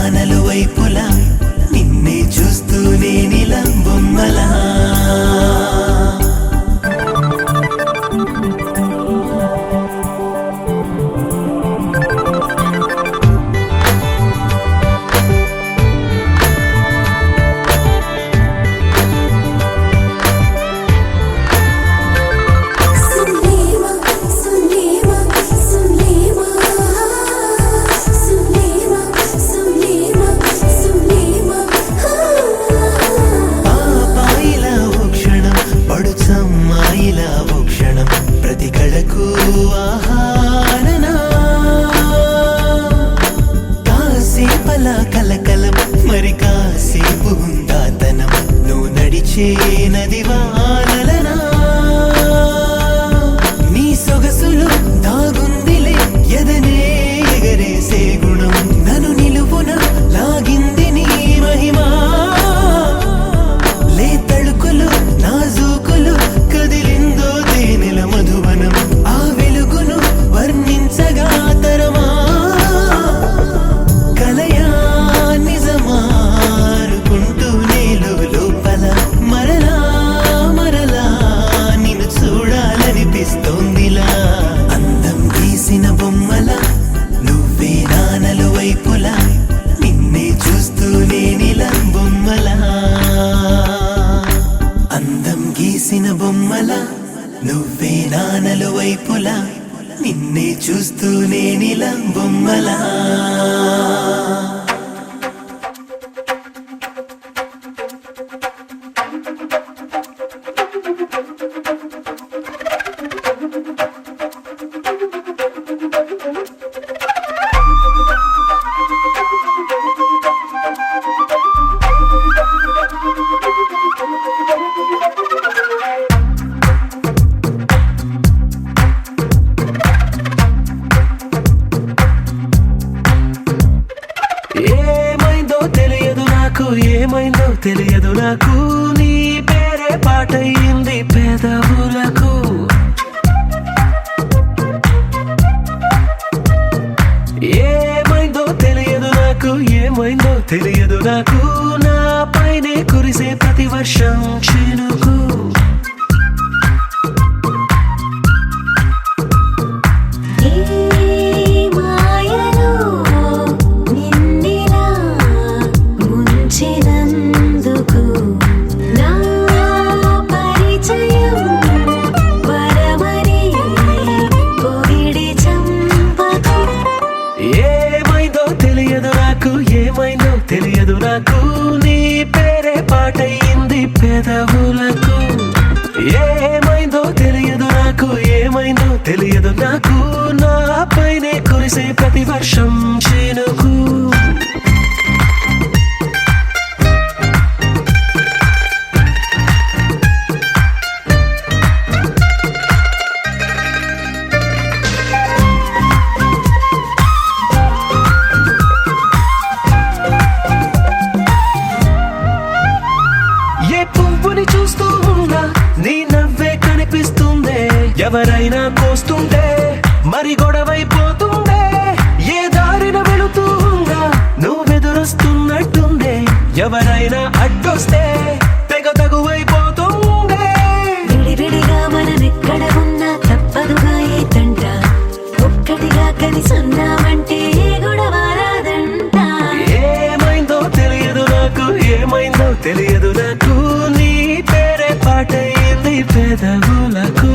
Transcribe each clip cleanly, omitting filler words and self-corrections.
నానలు వైపులా నిన్నే చూస్తూనే నీలం బొమ్మలా ప్రతి కళకు ఆహారనా కాసేపలా కలకలం మరి కాసేపు ఉందాతనం నువ్వు నడిచే నది వానలనా నీ సొగసులు దాగుందిలే ఎదనే ఎగరేసే గుణం నన్ను నిలువున లాగింది నీ మహిమా లే తళుకులు నాజూకులు కదిలిందో తేనెల మధువనం ఆ వెలుగును వర్ణించగా తరమా కలయా నిజమారుకుంటూనే లోపల మరలా మరలా నిన్ను చూడాలనిపిస్తోందిలా అందం గీసిన బొమ్మల నువ్వే నానలు వైపులా నిన్నే చూస్తూనే నీలం బొమ్మలా అందం గీసిన బొమ్మల నువ్వే నానలు వైపులా నిన్నే చూస్తూనే నీలం బొమ్మలా ఏమైందో తెలియదు నాకు నీ పేరే పాటయింది పెదవులకు ఏమైందో తెలియదు నాకు ఏమైందో తెలియదు నాకు నా పైనే కురిసే ప్రతి వర్షం చినుకు తెలియదు నాకు నీ పేరే పాటయింది పెదవులకు ఏమైందో తెలియదు నాకు ఏమైందో తెలియదు నాకు నా పైనే కురిసే ప్రతి వర్షం చినుకు ఎవరైనా కోస్తుంటే మరి గొడవైపోతుందే ఏ దారిన వెళుతుందా నువ్వెదురొస్తున్నట్టుందే ఎవరైనా అడ్డొస్తే తెగ తగువైపోతుందే విడివిడిగా మనమెక్కడ ఉన్నా తప్పదుగా ఏ తంట ఒక్కటిగా కలిసున్నామంటే గొడవ రాదంట ఏమైందో తెలియదు నాకు ఏమైందో తెలియదు నాకు నీ పేరే పాటయింది పెదవులకు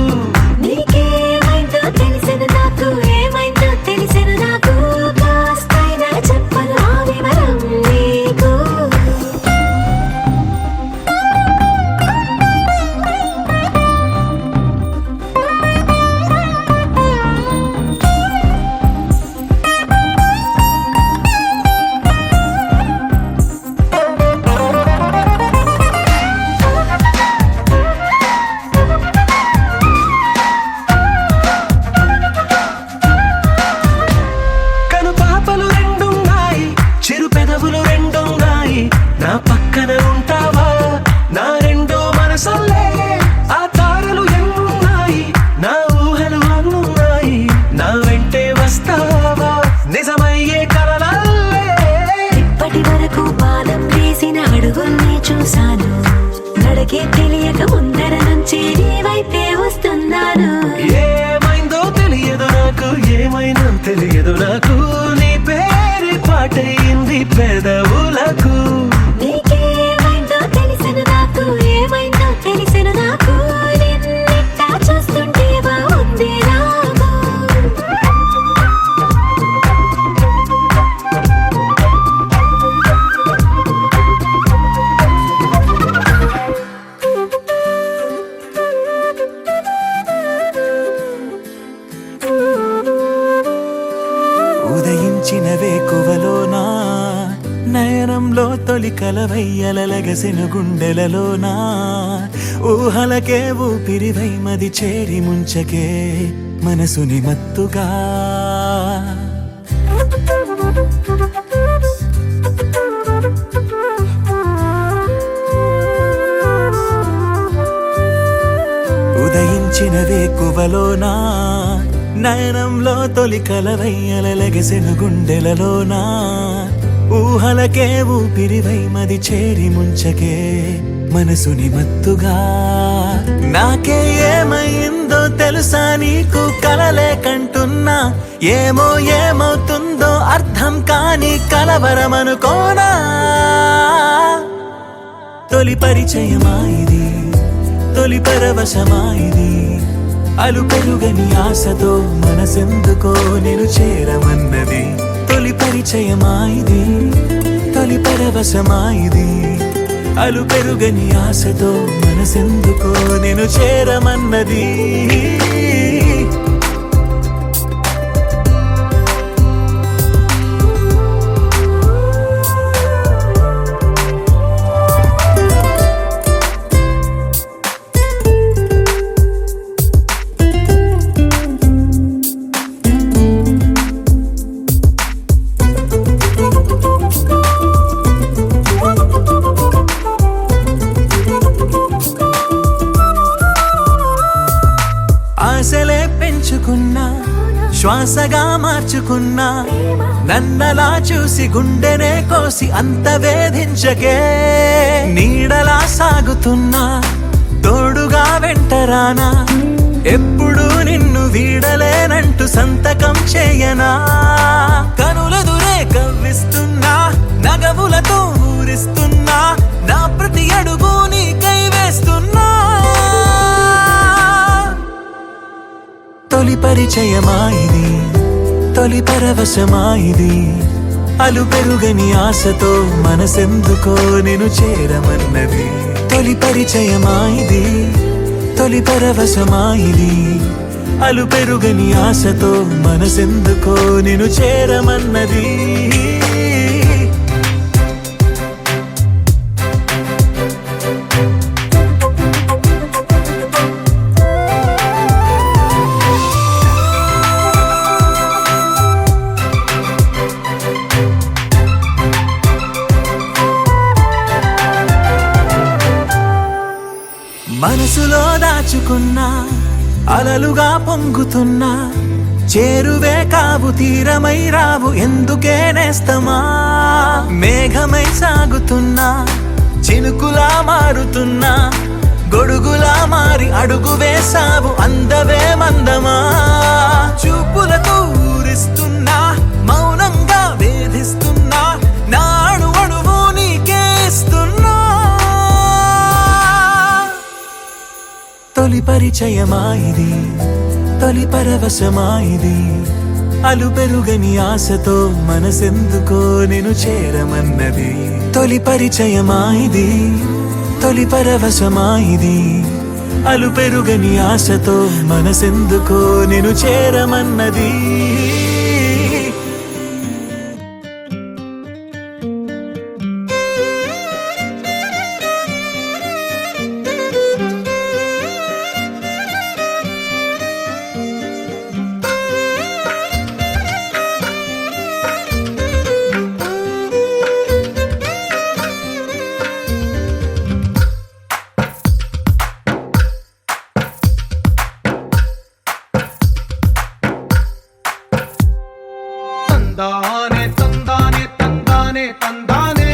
వచ్చి నీ వైపే వస్తున్నాను. ఏమైందో తెలియదు నాకు, ఏమైనా తెలియదు నాకు, నీ పేరు పాటయింది పెదవులకు. నీకేమైందో తెలిసెను నాకు, ఏమైందో తెలిసెను నాకు, నిన్నిట్టా చూస్తుంటే బాగుంది నాకు. ఉదయించిన వేకువలోనా నయనంలో తొలి కలవయ్యలగసెను గుండెలలోనా ఊహలకే ఊపిరివై మది చేరి ముంచకే మనసుని మత్తుగా. ఉదయించిన వేకువలోనా నయనంలో తొలి కలవయ్యలగసెను గుండెలలోనా ఊహలకే ఊపిరివై మది చేరి ముంచకే మనసుని మత్తుగా. నాకే ఏమైందో తెలుసా నీకు, కలలే కంటున్నా, ఏమో ఏమవుతుందో అర్థం కాని కలవరమనుకోనా. తొలి పరిచయమా ఇది, తొలి పరవశమా ఇది, అలు పెరుగని ఆశతో మనసెందుకో నేను చేరమన్నది. తొలి పరిచయమా ఇది, తొలి పరవశమా ఇది, అలు పెరుగని ఆశతో మనసెందుకో నేను చేరమన్నది. ఆశలే పెంచుకున్నా, శ్వాసగా మార్చుకున్నా, నన్నలా చూసి గుండెనే కోసి అంత వేధించకే. నీడలా సాగుతున్నా, తోడుగా వెంటరానా, ఎప్పుడు నిన్ను వీడలేనంటూ సంతకం చేయనా. కనులెదురే కవ్విస్తున్నా, నగవులతో ఊరిస్తున్నా, నా ప్రతి అడుగు నీకై వేస్తున్నా. తొలి పరిచయమా ఇది, తొలి పరవశమా ఇది, అలు పెరుగని ఆశతో మనసెందుకో నేను చేరమన్నది. తొలి పరిచయమా ఇది, తొలి పరవశమా ఇది, అలు పెరుగని ఆశతో మనసెందుకో నేను చేరమన్నది. మనసులో దాచుకున్నా, అలలుగా పొంగుతున్నా, చేరువే కావు తీరమై రావు ఎందుకే నేస్తమా. మేఘమై సాగుతున్నా, చినుకులా మారుతున్నా, గొడుగులా మారి అడుగు వేసావు అందవే మందమా. చూపులతో ఊరిస్తున్నా, మౌనంగా వేధిస్తున్నా, నా అణువణువు నీకే ఇస్తున్నా. తొలి పరిచయమా ఇది, తొలి పరవశమా ఇది, అలు పెరుగని ఆశతో మనసెందుకో నేను చేరమన్నది. తొలి పరిచయమా ఇది, తొలి పరవశమా ఇది, అలు పెరుగని ఆశతో మనసెందుకో నేను చేరమన్నది. తందానే తందానే తందానే తందానే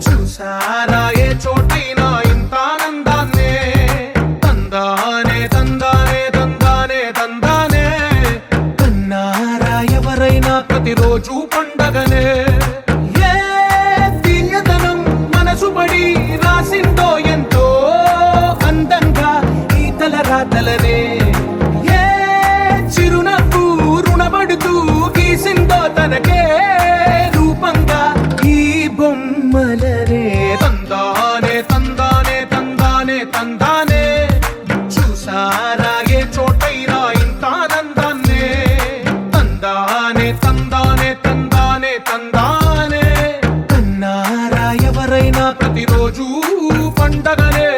చూసారా ఏ చోటైనా ఇంత ఆనందాన్నే. తందానే మలరే తందానే తందానే తందానే తందానే చూసారా ఏ చోటైనా ఇంత ఆనందాన్నే తందానే తందానే తందానే తందానే కన్నారా ఎవరైనా ప్రతిరోజు పండగనే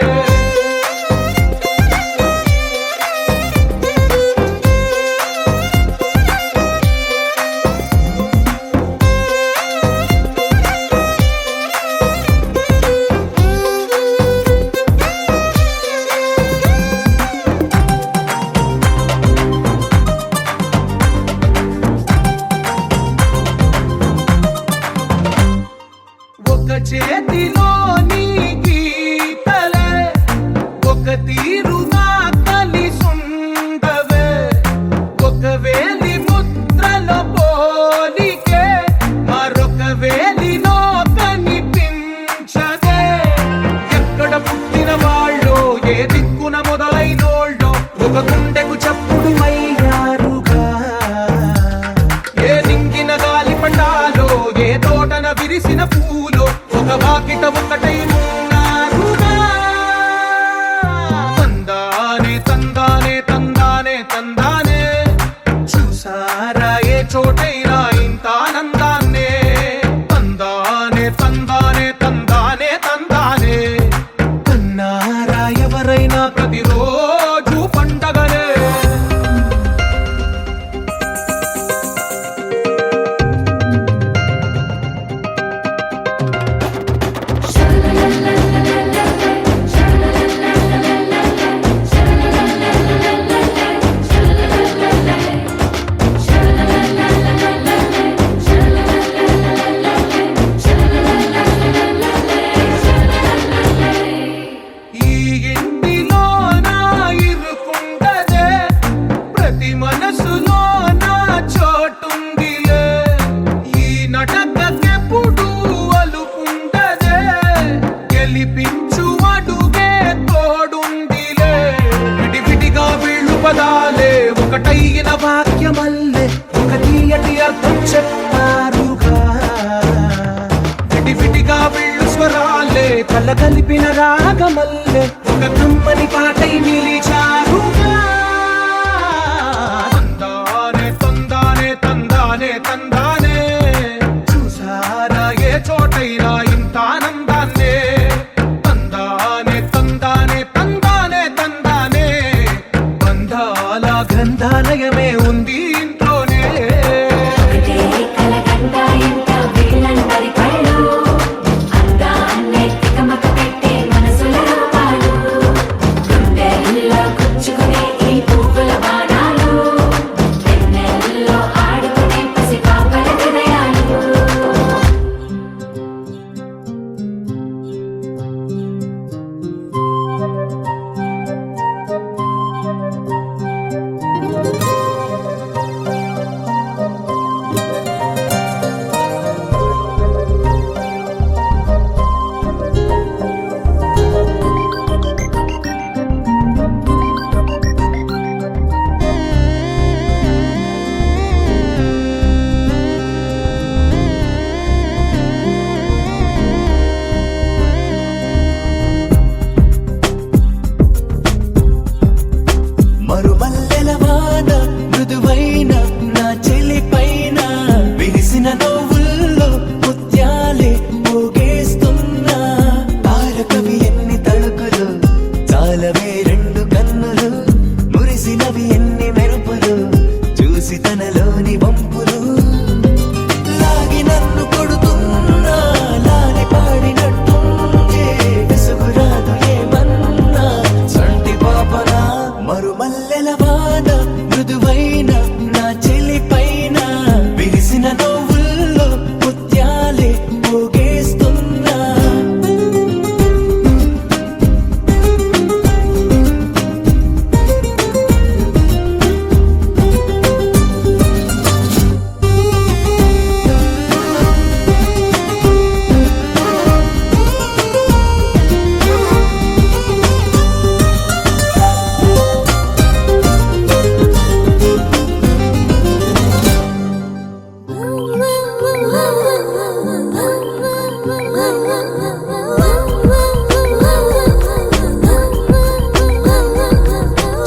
ఒక చేతిలోని గీతలే ఒక తీరుగా కలిసుండవే ఒక వేలి ముద్రలో పోలికే మరొక వేలిలో కనిపించదే ఎక్కడ పుట్టిన వాళ్ళో ఏ దిక్కున మొదలైనోళ్ళో ఒక గుండెకు చప్పుడు అయ్యారుగా ఏ నింగిన గాలి పటాలో ఏ తోటన విరిసిన పూలో ఒక వాకిట ఒకటై ఉన్నారుగా తందానే తందానే తందానే తందానే చూసారా ఏ చోటైనా ఇంత ఆనందాన్నే తందానే తందానే తందానే తందానే కన్నారా ఎవరైనా ప్రతిరోజు పండగనే ఈ ఇంటిలో నా ఇరుకుండదే ప్రతి మనసులో నా చోటుందిలే ఈ నటకెప్పుడు అలుకుండదే గెలిపించు అడుగే తోడుందిలే విడివిడిగా వీళ్ళు పదాలే ఒకటైన వాక్యమల్లే ఒక తీయటి అర్థం చెప్పారుగా విడివిడిగా వీళ్ళు స్వరాలే కల కలిపిన రాగమల్లే ఒక కమ్మని పాటై నిలిచారుగా తందానే తందానే తందానే తందానే చూసారా ఏ చోటైనా ఇంత ఆనందాన్నే తందానే తందానే తందానే తందానే బంధాల గ్రంథాలయమే ఉంది ఇంట్లోనే ఒకటే కలగంట ఎంత వీళ్ళందరి కళ్ళు అందాన్నే తికమక పెట్టే మనసుల రూపాలు గుండెల్లో గుచ్చుకునే ఈ పువ్వుల బాణాలు వెన్నెల్లో ఆడుకునే పసిపాపల హృదయాలు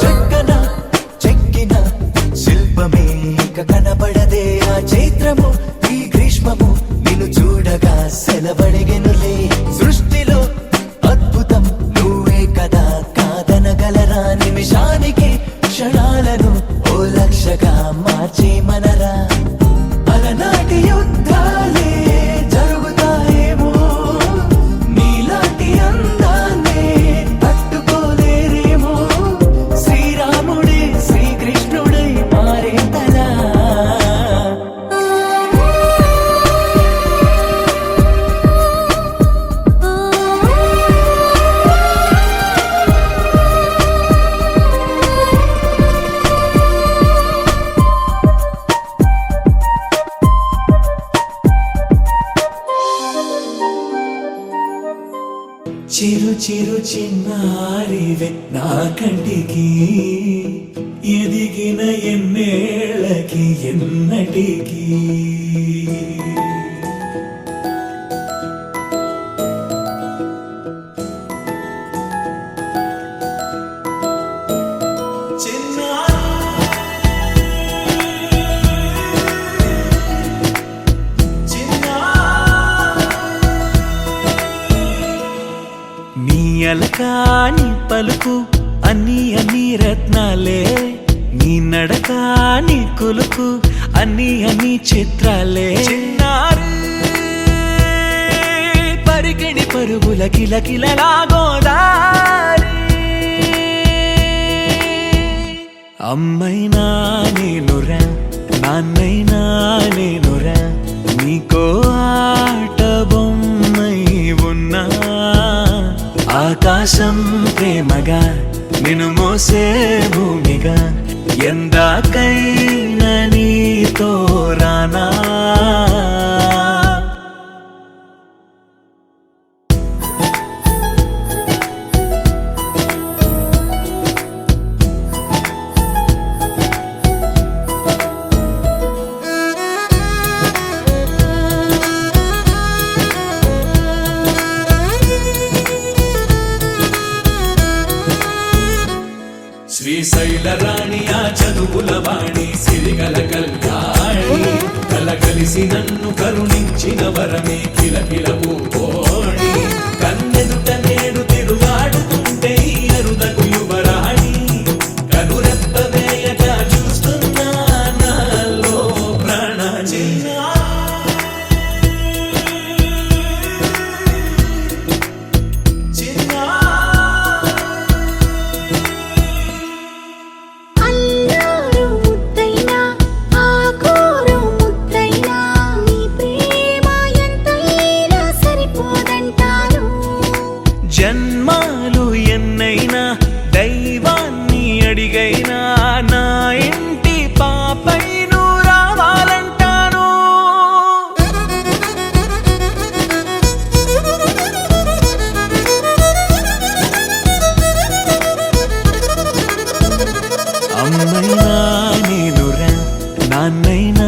చక్కన చెక్కిన శిల్పమే ఇక కనబడదే ఆ చైత్రము ఈ గ్రీష్మము నిన్ను చూడగా సెలవడిగెనులే సృష్టిలో అద్భుతం నువ్వే కదా కాదనగలరా నిమిషానికి క్షణాలను ఓ లక్షగా మార్చే మనరా అలనాటి యుద్ధాలే జరుగుతాయేమో నీలాంటి అందాన్నే తట్టుకోలేరేమో శ్రీరాముడే శ్రీకృష్ణుడై మారేతలా చిరు చిరు చిన్నారివే నా కంటికి ఎదిగిన ఎన్నేళ్ళకి ఎన్నటికి నీ అలకాని పలుకు అన్ని అన్ని రత్నాలే నీ నడకాని కులుకు అన్ని చిత్రాలే చిన్నారు పరికిణి పరుగుల కిలకిలలాగోదారి అమ్మైనా నేనురా నాన్నైనా నేనురా నీకో ఆట బొమ్మై ఉన్నా ఆకాశం ప్రేమగా నిన్ను మోసే భూమిగా ఎందాకైనా నీతో రానా శ్రీశైల రాణి ఆ చదువుల వాణి సిరిగల కల్యాణి కలగలిసి నన్ను కరుణించిన వరమే కిలకిల పూకోణి కన్నెదుట నేడు తిరుగాడుతుంటే ఈ అరుదకు యువరాణి కనురెప్ప వేయక చూస్తున్నా నాలో ప్రాణ అల్లారు ముద్దైనా ఆకోరు ముద్దైనా నీ ప్రేమ ఎంతైనా సరిపోదంటాను జన్మాలు ఎన్నైనా దైవాన్ని అడిగైనా నా ఇంటి పాపై నువ్వు రావాలంటాను అమ్మైనా నేనురా నాన్నైనా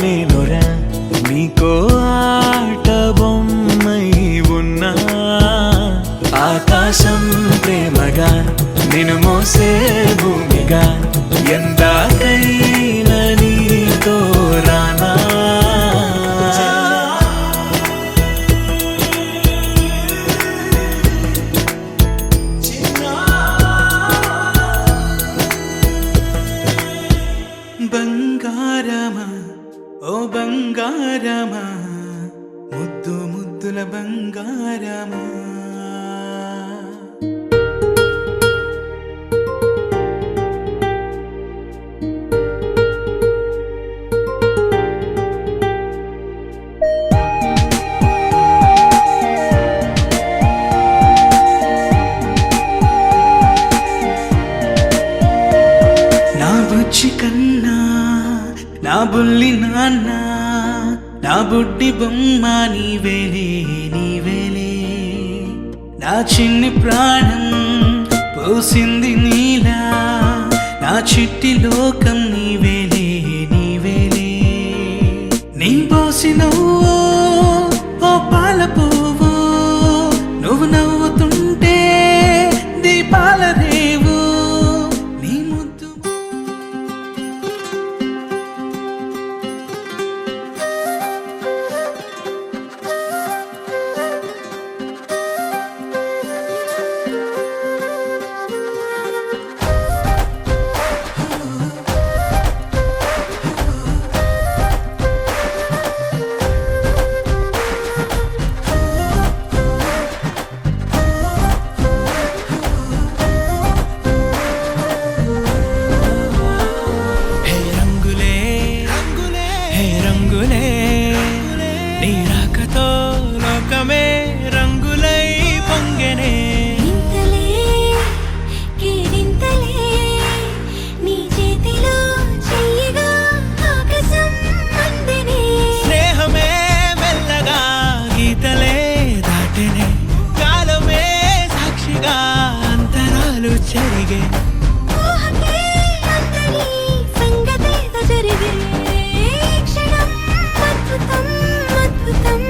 నేనురా నీకో ఆట బొమ్మై ఉన్నా ఆకాశం ప్రేమగా నిన్ను మోసే భూమిగా ఎందాకైనా నీతో రానా బంగారమా ఓ బంగారమా ముద్దు ముద్దుల బంగారమా నా బుజ్జి కన్నా నా బుల్లి నాన్న నా బుడ్డి బొమ్మ నీవేలే నీవేలే నా చిన్ని ప్రాణం పోసింది నీలా నా చిట్టి లోకం నీవేలే నీవేలే నీ పోసిన ఓ పాల పువ్వు చెరిగే ఊహకే అందని సంగతేదో జరిగే క్షణం అద్భుతం అద్భుతం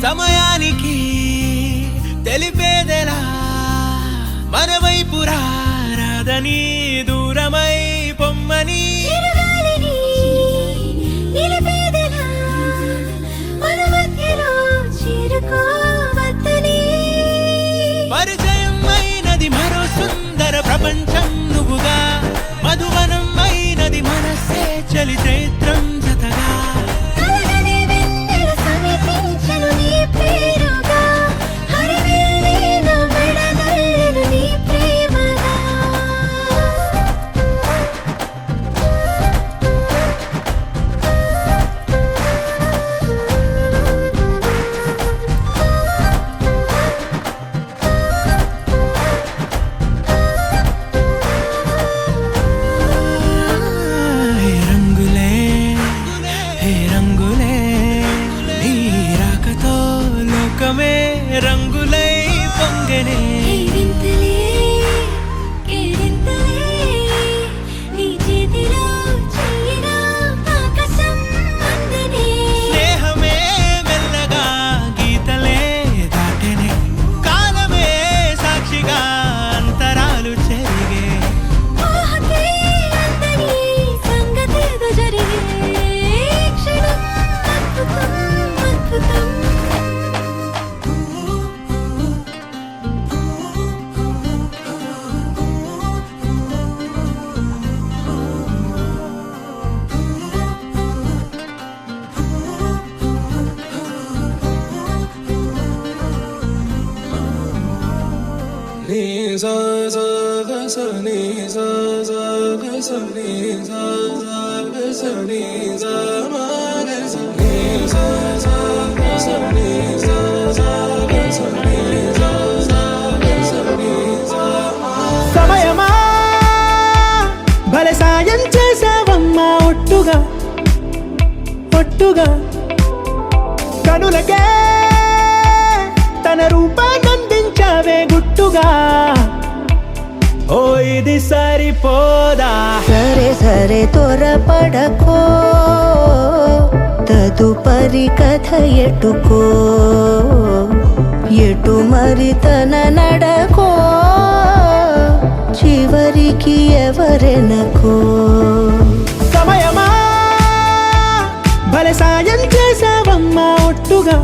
సమయానికి తెలిపేదెలా మన వైపు రాదని దూరమై పొమ్మని చిరుగాలిని నిలిపేదెలా మన మధ్యలో చేరుకోవద్దని పరిచయం అయినది మరో సుందర ప్రపంచం నువ్వుగా మధువనం అయినది మనసే చలి చైత్రం జతగా కలగనే వెన్నెల సమీపించెను నీ పేరుగా హరివెల్లి నా మెడనల్లెను నీ ప్రేమగా హే రంగులే హే రంగులే నీ రాకతో లోకమే రంగులై పొంగనే ఈ వింతలే కేరింతలే నీ చేతిలో చెయ్యినా ఆకాశం అందనే స్నేహమే మెల్లగా గీతలే దాటెనే కాలమే సాక్షిగా అంతరాలు చెరిగే ఊహకే అందని సంగతేదో జరిగే క్షణం అద్భుతం అద్భుతం సమయమా భలే సాయం చేసావమ్మా ఒట్టుగా ఒట్టుగా కనులకే తన రూపాన్నందించావే గుట్టుగా ఓ ఇది సరిపోదా సరే సరే త్వరపడకో తదుపరి కథ ఎటుకో ఎటు మరి తన నడకో చివరికి ఎవరెనకో సమయమా భలే సాయం చేసావమ్మా ఒట్టుగా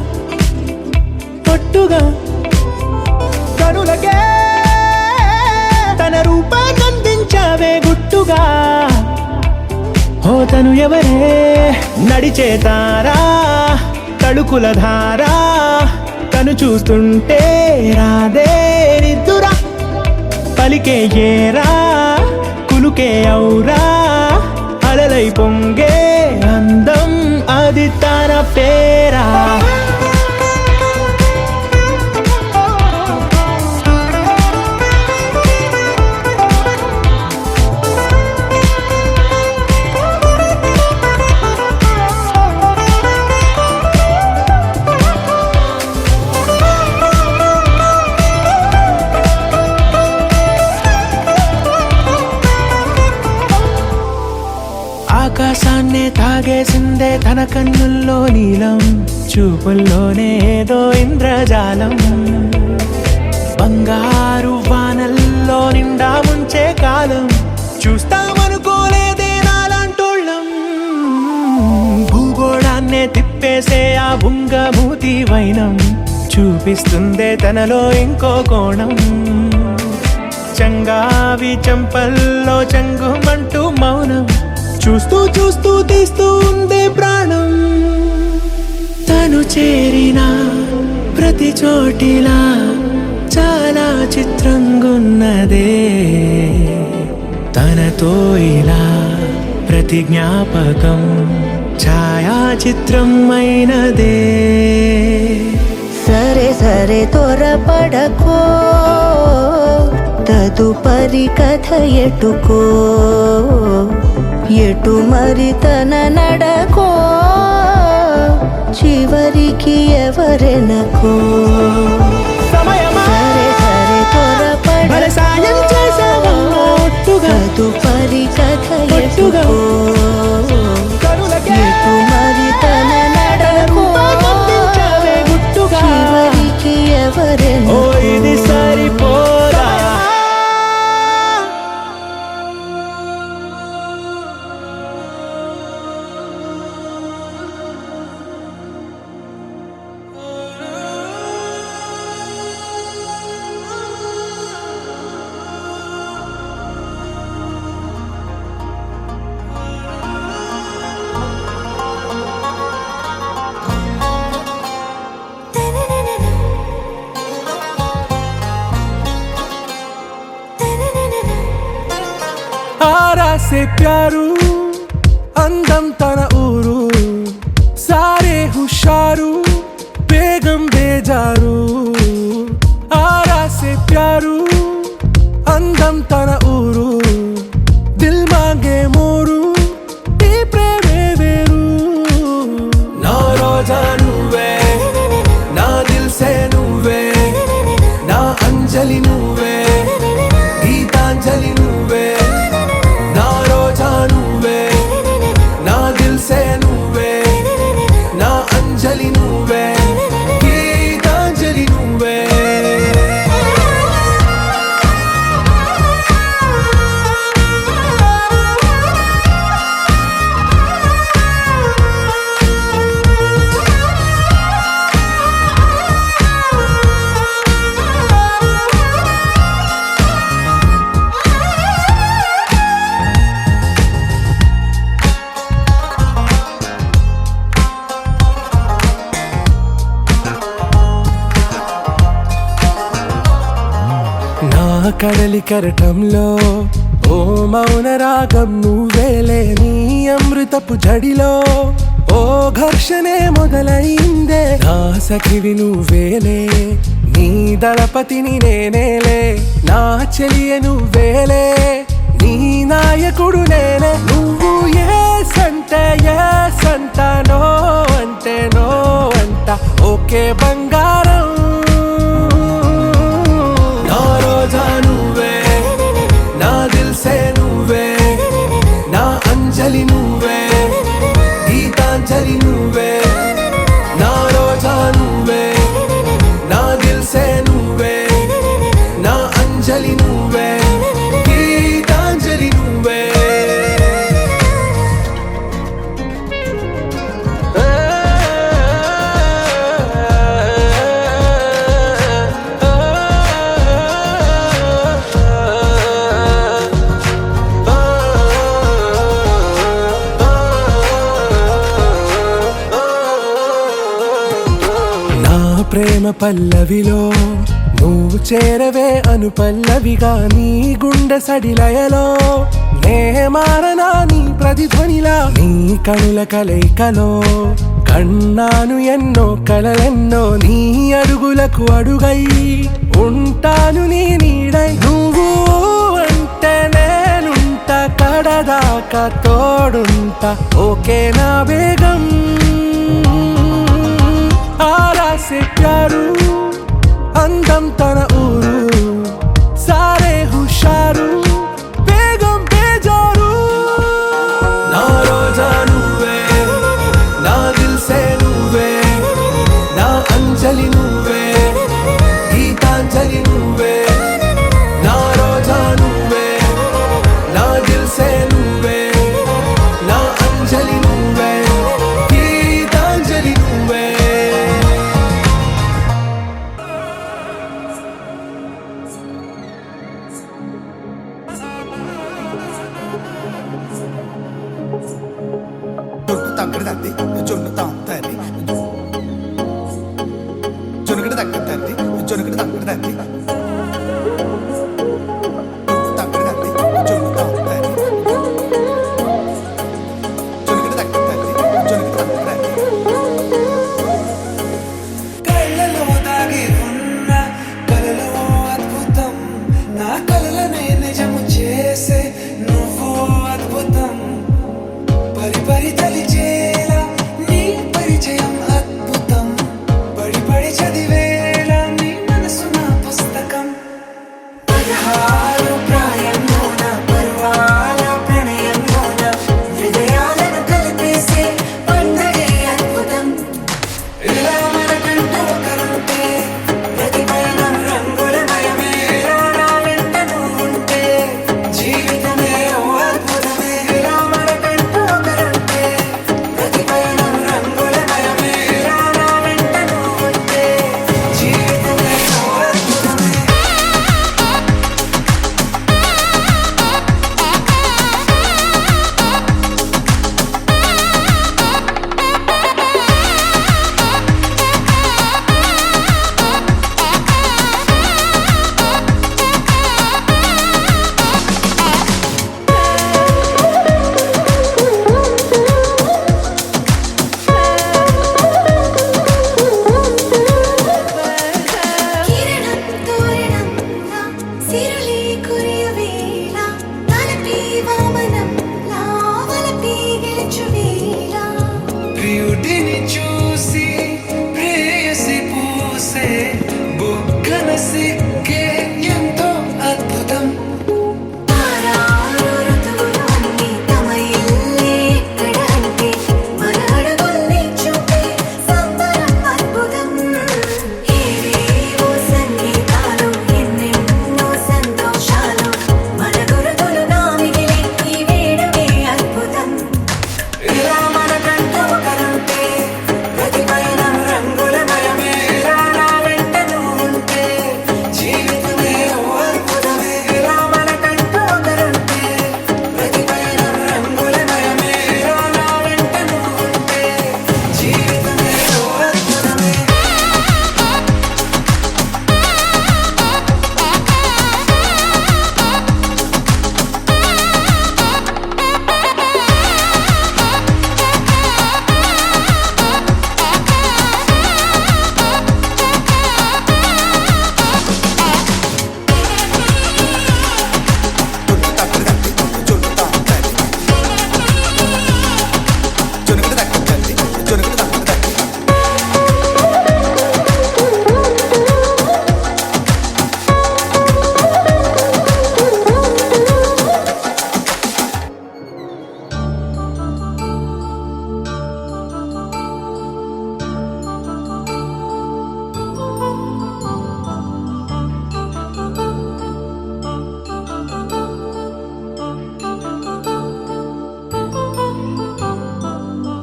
ఒట్టుగా కనులకే తన రూపాన్నందించావే గుట్టుగా ఓ తను ఎవరే నడిచే తారా తళుకుల ధారా తను చూస్తుంటే రాదే నిద్దురా పలికే ఏరా కులుకే ఔరా అలలై పొంగే అందం అది తన పేరా ఆకాశాన్నే తాగేసిందే తన కన్నుల్లో నీలం చూపుల్లోనే ఏదో ఇంద్రజాలం బంగారు వానల్లో నిండా ముంచే కాలం చూస్తామనుకోలేదే నాలాంటోళ్ళం భూగోళాన్నే తిప్పేసే ఆ బుంగమూతి వైనం చూపిస్తుందే తనలో ఇంకో కోణం. చంగావి చంపల్లో చంగుమంటూ మౌనం, చూస్తూ చూస్తూ తీస్తూ ఉందే ప్రాణం. తను చేరిన ప్రతి చోటిలా చాలా చిత్రంగున్నదే, తనతో ఇలా ప్రతి జ్ఞాపకం ఛాయాచిత్రం అయినదే. సరే సరే త్వరపడకో, తదుపరి కథ ఎటుకో, ఎటు మరి తన నడకో, చివరికి ఎవరెనకో. సరే సరే త్వరపడకో, తదుపరి కథ ఎటుకో, ఎటు మరి తన నడకో, చివరికి ఎవరెనకో. ఇది సరిపోదా? ఆరా సే ప్యారు, అందం తన ఊరు, సారే హుషారు, బేగం బేజారు. ఆరా సే ప్యారు, అందం తన ఊరు, దిల్ మాంగే మోరు, ఈ ప్రేమే వేరు. నా రోజా నువ్వే, నా దిల్ సే నువ్వే, నా అంజలి నువ్వే, గీతాంజలి నువ్వే. నా రోజా నువ్వే, నా దిల్ సే నువ్వే, నా అంజలి నువ్వే, గీతాంజలి నువ్వే. నా కడలి కరటంలో ఓ మౌన రాగం నువ్వేలే, నీ అమృతపు జడిలో ఓ ఘర్షణే మొదలైందే. నా సఖివి నువ్వేలే, నీ దళపతిని నేనేలే, నా చెలియ నువ్వేలే, నీ నాయకుడు నేనే. నువ్వు ఏ సంట నో అంటే నో అంట, ఓకే బంగారం. నా రోజా నువ్వే, నా దిల్ సే నువ్వే, నా అంజలి నువ్వే, గీతాంజలి నువ్వే. నా రోజా నువ్వే, నా దిల్ సే నువ్వే, నా అంజలి నువ్వే, గీతాంజలి నువ్వే. ప్రేమ పల్లవిలో నువ్వు చేరవే అను పల్లవిగా, నీ గుండె సడిలయలో నే మారనా నీ ప్రతిధ్వనిలా. నీ కనుల కలయికలో కన్నాను ఎన్నో కలలెన్నో, నీ అడుగులకు అడుగై ఉంటాను నీ నీడై. నువ్వు అంటే నేనుంట కడదాకా తోడుంట, ఓకే నా బేగం. ఆరా సే ప్యారు, అందం తన ఊరు, సారే హుషారు, బేగం బేజారు. నా రోజా నువ్వే, నా దిల్ సే నువ్వే, నా అంజలి నువ్వే, గీతాంజలి నువ్వే. నా రోజా నువ్వే, నా దిల్ సే నువ్వే, నా అంజలి నువ్వే, గీతాంజలి నువ్వే. జొన్ను తాంతరి జొనుగడ తగ్గ జొనుగడ తగ్గ ప్రియుడిని చూసి ప్రేయసి పూసే బుగ్గన సిగ్గే ఎంతో అద్భుతం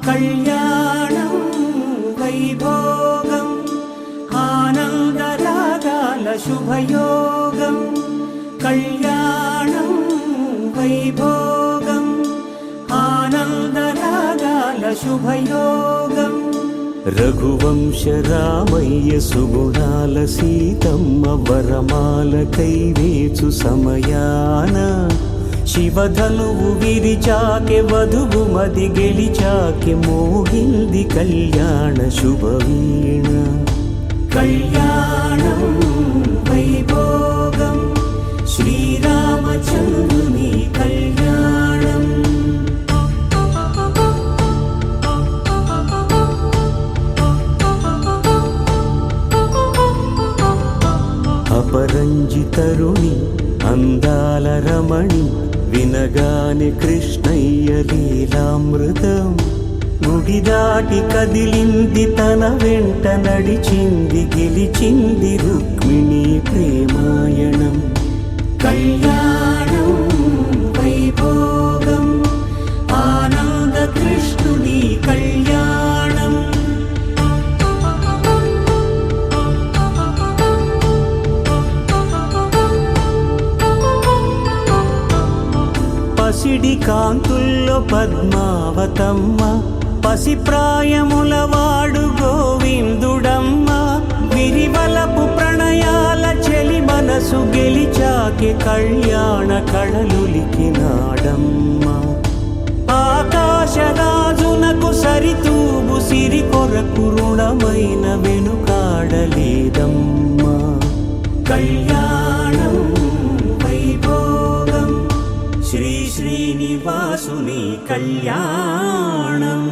కళ్యాణం వైభోగం ఆనందరాగాల శుభయోగం కళ్యాణం వైభోగం ఆనందరాగాల శుభయోగం రఘువంశ రామయ్య సుగుణాల సీతమ్మ వరమాల కైవేచు సమయాన శివధనువు విరిచాకె వధువు మది గెలిచాకె మోగింది కళ్యాణ శుభవీణ కళ్యాణం వైభోగం శ్రీరామచంద్రుని కళ్యాణం అపరంజితరుణి అందాల రమణి వినగానే కృష్ణయ్య లీలామృతం గుడి దాటి కదిలింది తన వెంట నడిచింది గెలిచింది రుక్మిణి ప్రేమాయణం కళ్యాణం వైభోగం ఆనంద కృష్ణుని కళ్యాణం పసిడి కాంతుల్లో పద్మావతమ్మ పసిప్రాయముల వాడు గోవిందుడమ్మ విరివలపు ప్రణయాల చెలి మనసు గెలిచాకే కళ్యాణ కళలులికినాడమ్మ ఆకాశరాజునకు సరితూబు సిరి కొరకు రుణమైన వెనుకాడలేదమ్మా కళ్యాణం వైభోగం శ్రీ శ్రీనివాసుని కళ్యాణం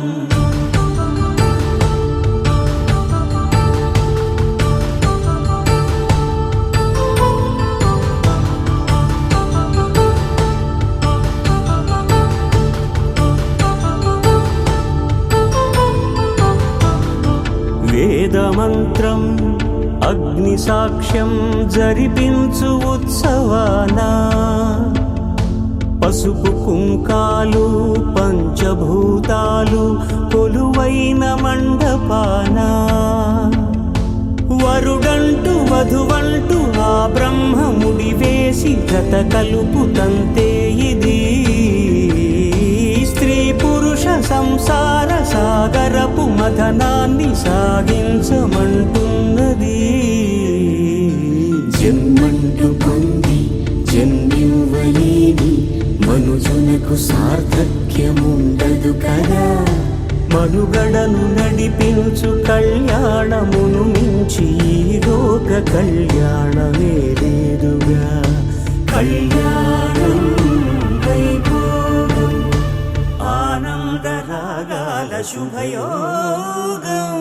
వేదమంత్రం అగ్ని సాక్ష్యం జరిపించు ఉత్సవాన పసుపు కుంకాలు పంచభూతాలు కొలువైన మండపాన వరుడంటూ వధువంటూ ఆ బ్రహ్మముడి వేసి జత కలుపుతంతే ఇది స్త్రీ పురుష సంసార సాగరపు మథనాన్ని సాగించమంటున్నది జన్మంటూ పొంది జన్మివ్వలేని మనుజునకు సార్థక్యముండదు కదా మనుగడను నడిపించు కళ్యాణమును మించి ఈ లోక కళ్యాణమే లేదుగా కళ్యాణం వైభోగం ఆనందరాగాల శుభయోగం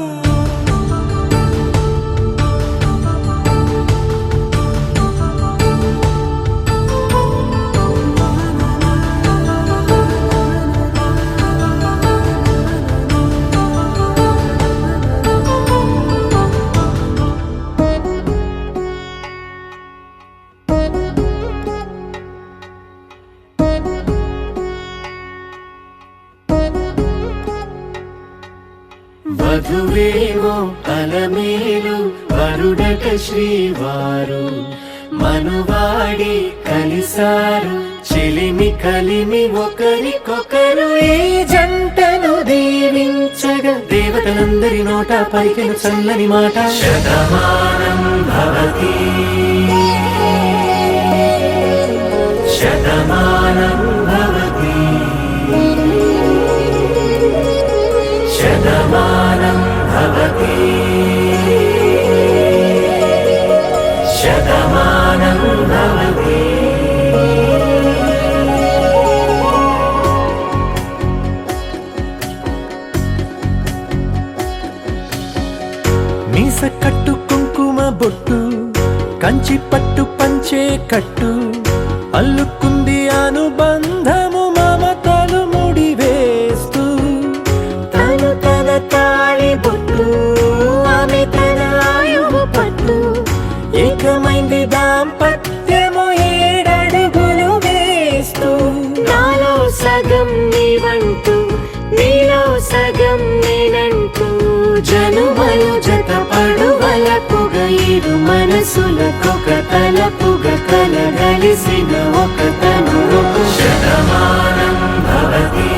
వధువేవో అలమేలు వరుడట శ్రీవారు మనువాడి కలిసారు చెలిమి కలిమి ఒకరికొకరు ఈ జంటను దీవించగా దేవతలందరి నోట పలికిన చల్లని మాట శతమానం భవతి శతమానం భవతి శతమానం భవతి శతమానం భవతి మీస కట్టు కుంకుమ బొట్టు కంచి పట్టు పంచే కట్టు అల్లుకుంది అనుబంధము మమతలు ముడివేస్తూ తను తన తాళి బొట్టు ఆమె తన ఆయువు పట్టు ఏకమైంది దాంపత్యము 7 అడుగులు వేస్తూ నాలో సగం నీవంటూ నీలో సగం నేనంటూ జనుమలు జత పడువలపుగ ఇరు మనసులకొక తలపుగ కలగలిసిన ఒక తను శతమానం భవతి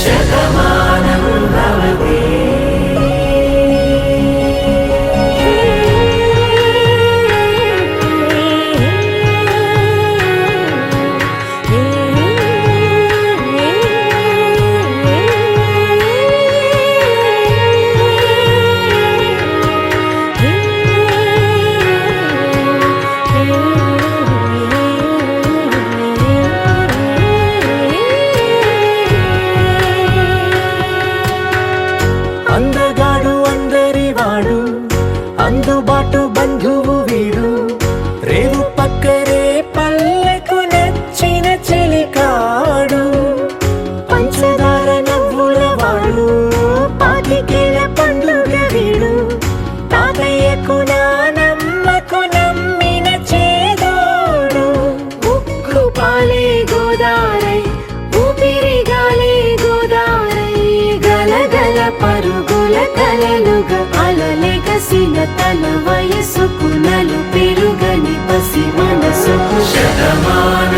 శతమానం భవతి అందగాడు అందరివాడు అందుబాటు బంధువు వీడు రేవు పక్కరే పల్లెకు నచ్చిన చెలికాడు పంచదార నవ్వుల వాడు పాతికేల పండుగ వీడు తాతయ్యకు నానమ్మకు నమ్మిన చేదోడు ఉక్కు పాలే గోదారై ఊపిరి గాలే గోదారై గలగల పరుగుల కలలుగా అలలెగసిన తన వయసుకు నలు పెరుగని పసి మనసుకు శతమానం